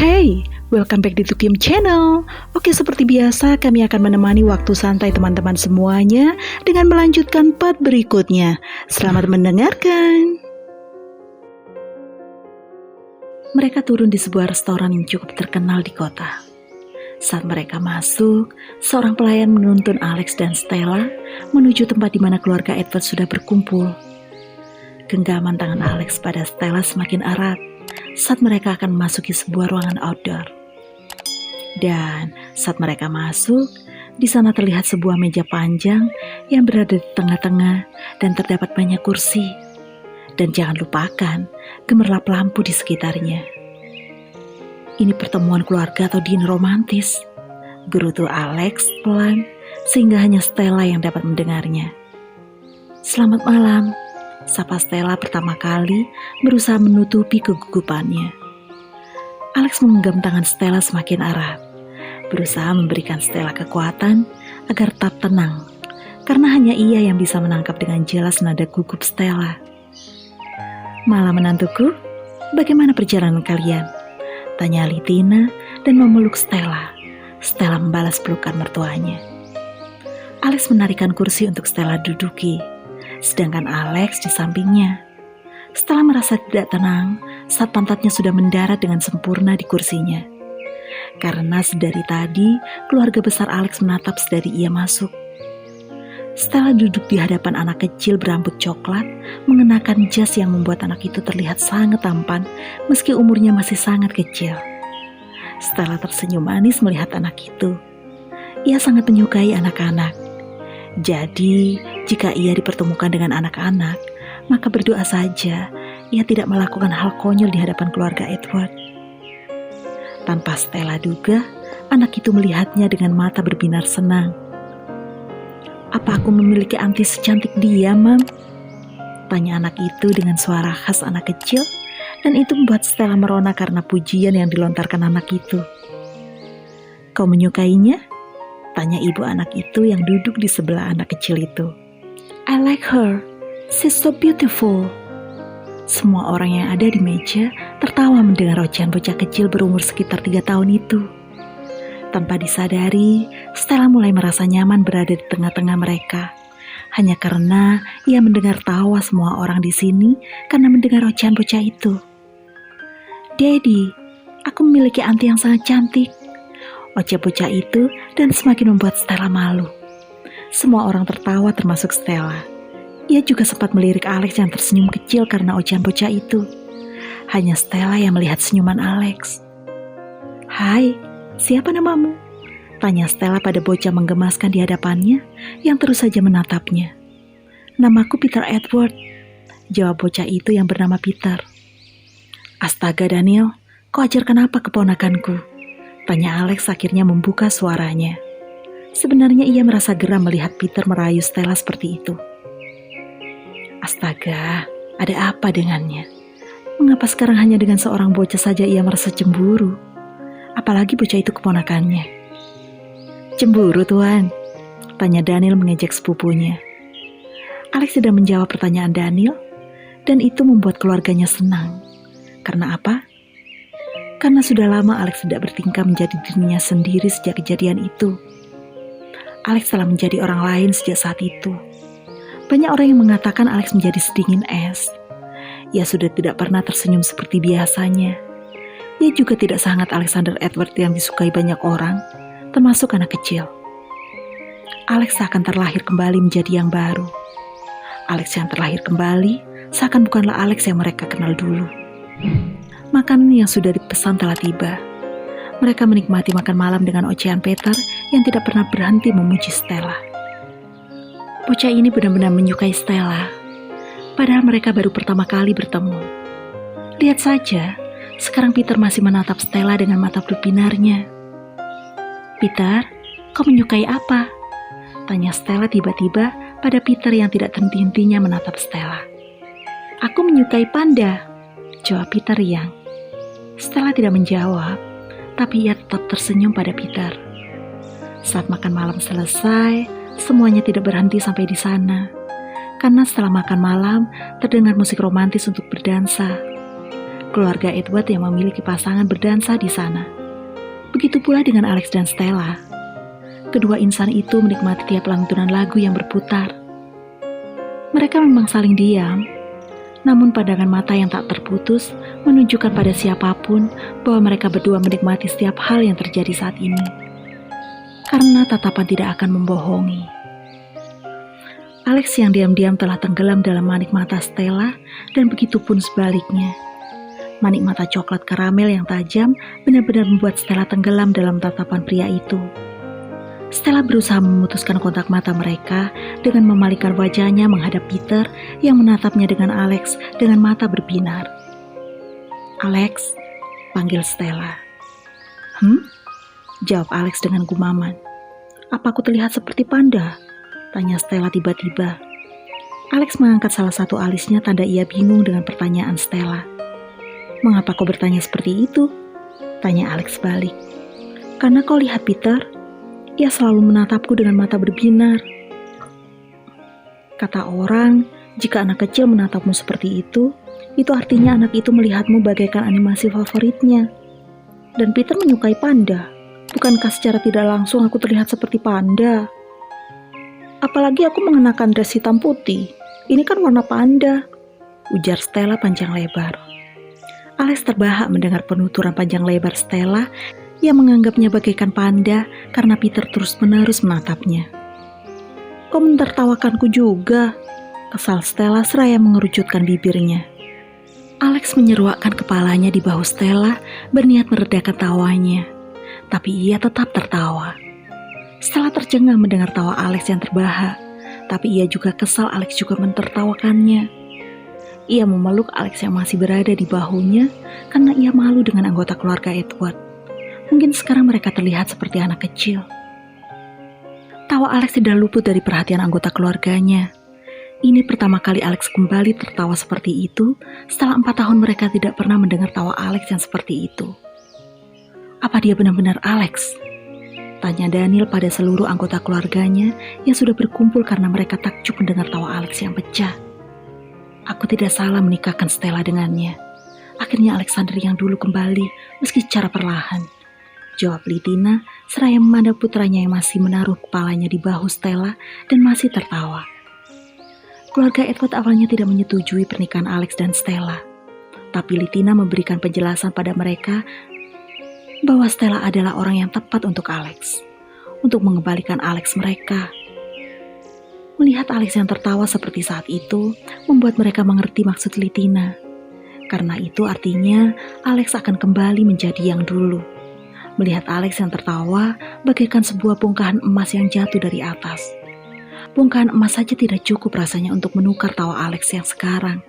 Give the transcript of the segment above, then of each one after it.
Hey, welcome back di Tukim Channel. Oke, seperti biasa kami akan menemani waktu santai teman-teman semuanya dengan melanjutkan part berikutnya. Selamat mendengarkan. Mereka turun di sebuah restoran yang cukup terkenal di kota. Saat mereka masuk, seorang pelayan menuntun Alex dan Stella menuju tempat di mana keluarga Edward sudah berkumpul. Genggaman tangan Alex pada Stella semakin erat saat mereka akan memasuki sebuah ruangan outdoor. Dan saat mereka masuk, di sana terlihat sebuah meja panjang yang berada di tengah-tengah dan terdapat banyak kursi. Dan jangan lupakan gemerlap lampu di sekitarnya. Ini pertemuan keluarga atau dinner romantis, gerutu Alex pelan sehingga hanya Stella yang dapat mendengarnya. Selamat malam, sapa Stella pertama kali berusaha menutupi kegugupannya. Alex menggenggam tangan Stella semakin erat, berusaha memberikan Stella kekuatan agar tetap tenang, karena hanya ia yang bisa menangkap dengan jelas nada gugup Stella. Malam menantuku, bagaimana perjalanan kalian? Tanya Litina dan memeluk Stella. Stella membalas pelukan mertuanya. Alex menarikkan kursi untuk Stella duduki, sedangkan Alex di sampingnya. Stella merasa tidak tenang saat pantatnya sudah mendarat dengan sempurna di kursinya. Karena sedari tadi, keluarga besar Alex menatap sedari ia masuk. Stella duduk di hadapan anak kecil berambut coklat, mengenakan jas yang membuat anak itu terlihat sangat tampan meski umurnya masih sangat kecil. Stella tersenyum manis melihat anak itu. Ia sangat menyukai anak-anak. Jadi, jika ia dipertemukan dengan anak-anak, maka berdoa saja ia tidak melakukan hal konyol di hadapan keluarga Edward. Tanpa Stella duga, anak itu melihatnya dengan mata berbinar senang. Apa aku memiliki anti secantik dia, Mam? Tanya anak itu dengan suara khas anak kecil, dan itu membuat Stella merona karena pujian yang dilontarkan anak itu. Kau menyukainya? Tanya ibu anak itu yang duduk di sebelah anak kecil itu. I like her. She's so beautiful. Semua orang yang ada di meja tertawa mendengar ocehan bocah kecil berumur sekitar 3 tahun itu. Tanpa disadari, Stella mulai merasa nyaman berada di tengah-tengah mereka. Hanya karena ia mendengar tawa semua orang di sini karena mendengar ocehan bocah itu. Daddy, aku memiliki anti yang sangat cantik. Oceh bocah itu dan semakin membuat Stella malu. Semua orang tertawa termasuk Stella. Ia juga sempat melirik Alex yang tersenyum kecil karena ocehan bocah itu. Hanya Stella yang melihat senyuman Alex. Hai, siapa namamu? Tanya Stella pada bocah menggemaskan di hadapannya yang terus saja menatapnya. Namaku Peter Edward, jawab bocah itu yang bernama Peter. Astaga Daniel, kau ajarkan apa keponakanku? Tanya Alex akhirnya membuka suaranya. Sebenarnya ia merasa geram melihat Peter merayu Stella seperti itu. Astaga, ada apa dengannya? Mengapa sekarang hanya dengan seorang bocah saja ia merasa cemburu? Apalagi bocah itu keponakannya. Cemburu, Tuan? Tanya Daniel mengejek sepupunya. Alex tidak menjawab pertanyaan Daniel, dan itu membuat keluarganya senang. Karena apa? Karena sudah lama Alex tidak bertingkah menjadi dirinya sendiri sejak kejadian itu. Alex telah menjadi orang lain sejak saat itu. Banyak orang yang mengatakan Alex menjadi sedingin es. Ia sudah tidak pernah tersenyum seperti biasanya. Ia juga tidak sehangat Alexander Edward yang disukai banyak orang, termasuk anak kecil. Alex akan terlahir kembali menjadi yang baru. Alex yang terlahir kembali seakan bukanlah Alex yang mereka kenal dulu. Makanan yang sudah dipesan telah tiba. Mereka menikmati makan malam dengan ocehan Peter yang tidak pernah berhenti memuji Stella. Bocah ini benar-benar menyukai Stella, padahal mereka baru pertama kali bertemu. Lihat saja, sekarang Peter masih menatap Stella dengan mata berbinarnya. Peter, kau menyukai apa? Tanya Stella tiba-tiba pada Peter yang tidak henti-hentinya menatap Stella. Aku menyukai panda, jawab Peter yang. Stella tidak menjawab, tapi ia tetap tersenyum pada Peter. Saat makan malam selesai, semuanya tidak berhenti sampai di sana. Karena setelah makan malam, terdengar musik romantis untuk berdansa. keluarga Edward yang memiliki pasangan berdansa di sana. Begitu pula dengan Alex dan Stella. Kedua insan itu menikmati tiap lantunan lagu yang berputar. Mereka memang saling diam, namun pandangan mata yang tak terputus menunjukkan pada siapapun bahwa mereka berdua menikmati setiap hal yang terjadi saat ini. Karena tatapan tidak akan membohongi. Alex yang diam-diam telah tenggelam dalam manik mata Stella dan begitu pun sebaliknya. Manik mata coklat karamel yang tajam benar-benar membuat Stella tenggelam dalam tatapan pria itu. Stella berusaha memutuskan kontak mata mereka dengan memalingkan wajahnya menghadap Peter yang menatapnya dengan Alex dengan mata berbinar. "Alex," panggil Stella. Jawab Alex dengan gumaman. "Apa aku terlihat seperti panda?" Tanya Stella tiba-tiba. Alex mengangkat salah satu alisnya tanda ia bingung dengan pertanyaan Stella. "Mengapa kau bertanya seperti itu?" Tanya Alex balik. "Karena kau lihat Peter, ia selalu menatapku dengan mata berbinar. Kata orang, jika anak kecil menatapmu seperti itu artinya anak itu melihatmu bagaikan animasi favoritnya. Dan Peter menyukai panda. Bukankah secara tidak langsung aku terlihat seperti panda? Apalagi aku mengenakan dress hitam putih. Ini kan warna panda," ujar Stella panjang lebar. Alex terbahak mendengar penuturan panjang lebar Stella yang menganggapnya bagaikan panda karena Peter terus-menerus menatapnya. "Kau mentertawakanku juga," kesal Stella seraya mengerucutkan bibirnya. Alex menyeruakkan kepalanya di bahu Stella berniat meredakan tawanya, tapi ia tetap tertawa. Stella tercengang mendengar tawa Alex yang terbahak, tapi ia juga kesal Alex juga mentertawakannya. Ia memeluk Alex yang masih berada di bahunya karena ia malu dengan anggota keluarga Edward. Mungkin sekarang mereka terlihat seperti anak kecil. Tawa Alex tidak luput dari perhatian anggota keluarganya. Ini pertama kali Alex kembali tertawa seperti itu setelah 4 tahun mereka tidak pernah mendengar tawa Alex yang seperti itu. "Apa dia benar-benar Alex?" Tanya Daniel pada seluruh anggota keluarganya yang sudah berkumpul karena mereka takjub mendengar tawa Alex yang pecah. "Aku tidak salah menikahkan Stella dengannya. Akhirnya Alexander yang dulu kembali meski secara perlahan," jawab Litina seraya memandang putranya yang masih menaruh kepalanya di bahu Stella dan masih tertawa. Keluarga Edward awalnya tidak menyetujui pernikahan Alex dan Stella, tapi Litina memberikan penjelasan pada mereka bahwa Stella adalah orang yang tepat untuk Alex, untuk mengembalikan Alex mereka. Melihat Alex yang tertawa seperti saat itu, membuat mereka mengerti maksud Litina. Karena itu artinya Alex akan kembali menjadi yang dulu. Melihat Alex yang tertawa bagaikan sebuah bongkahan emas yang jatuh dari atas. Bongkahan emas saja tidak cukup rasanya untuk menukar tawa Alex yang sekarang.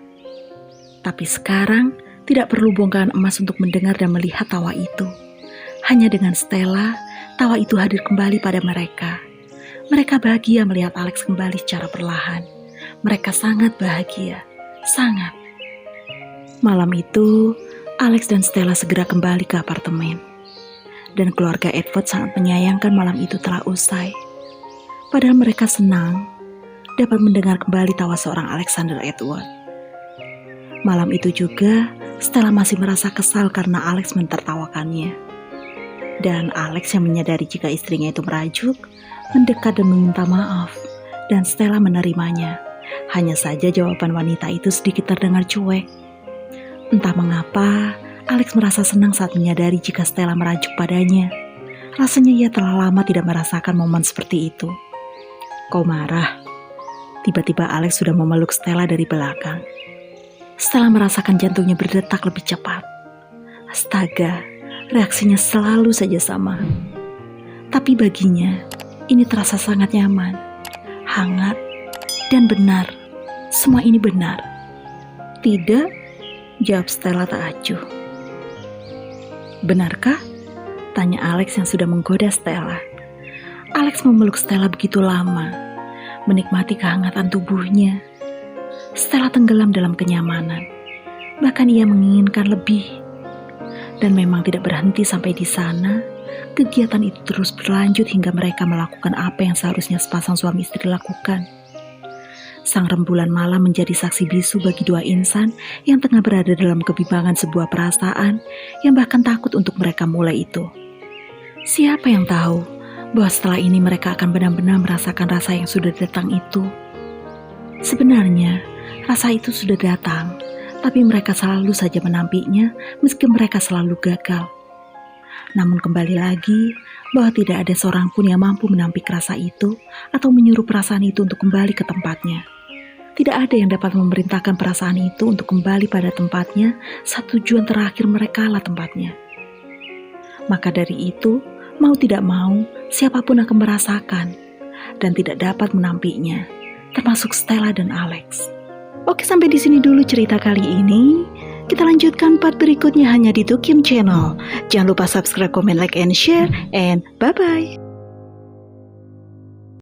Tapi sekarang tidak perlu bongkahan emas untuk mendengar dan melihat tawa itu. Hanya dengan Stella, tawa itu hadir kembali pada mereka. Mereka bahagia melihat Alex kembali secara perlahan. Mereka sangat bahagia, sangat. Malam itu, Alex dan Stella segera kembali ke apartemen. Dan keluarga Edward sangat menyayangkan malam itu telah usai. Padahal mereka senang dapat mendengar kembali tawa seorang Alexander Edward. Malam itu juga, Stella masih merasa kesal karena Alex mentertawakannya. Dan Alex yang menyadari jika istrinya itu merajuk, mendekat dan meminta maaf, dan Stella menerimanya. Hanya saja jawaban wanita itu sedikit terdengar cuek. Entah mengapa, Alex merasa senang saat menyadari jika Stella merajuk padanya. Rasanya ia telah lama tidak merasakan momen seperti itu. "Kau marah?" Tiba-tiba Alex sudah memeluk Stella dari belakang. Stella merasakan jantungnya berdetak lebih cepat. Astaga, reaksinya selalu saja sama. Tapi baginya, ini terasa sangat nyaman, hangat, dan benar. Semua ini benar. "Tidak," jawab Stella tak acuh. "Benarkah?" tanya Alex yang sudah menggoda Stella. Alex memeluk Stella begitu lama, menikmati kehangatan tubuhnya. Stella tenggelam dalam kenyamanan. Bahkan ia menginginkan lebih. Dan memang tidak berhenti sampai di sana. Kegiatan itu terus berlanjut hingga mereka melakukan apa yang seharusnya sepasang suami istri lakukan. Sang rembulan malam menjadi saksi bisu bagi dua insan yang tengah berada dalam kebimbangan sebuah perasaan yang bahkan takut untuk mereka mulai itu. Siapa yang tahu bahwa setelah ini mereka akan benar-benar merasakan rasa yang sudah datang itu? Sebenarnya, rasa itu sudah datang, tapi mereka selalu saja menampinya meski mereka selalu gagal. Namun kembali lagi, bahwa tidak ada seorang pun yang mampu menampik rasa itu atau menyuruh perasaan itu untuk kembali ke tempatnya. Tidak ada yang dapat memerintahkan perasaan itu untuk kembali pada tempatnya saat tujuan terakhir mereka lah tempatnya. Maka dari itu, mau tidak mau, siapapun akan merasakan dan tidak dapat menampiknya, termasuk Stella dan Alex. Oke, sampai di sini dulu cerita kali ini. Kita lanjutkan part berikutnya hanya di Tukim Channel. Jangan lupa subscribe, comment, like, and share, and bye-bye.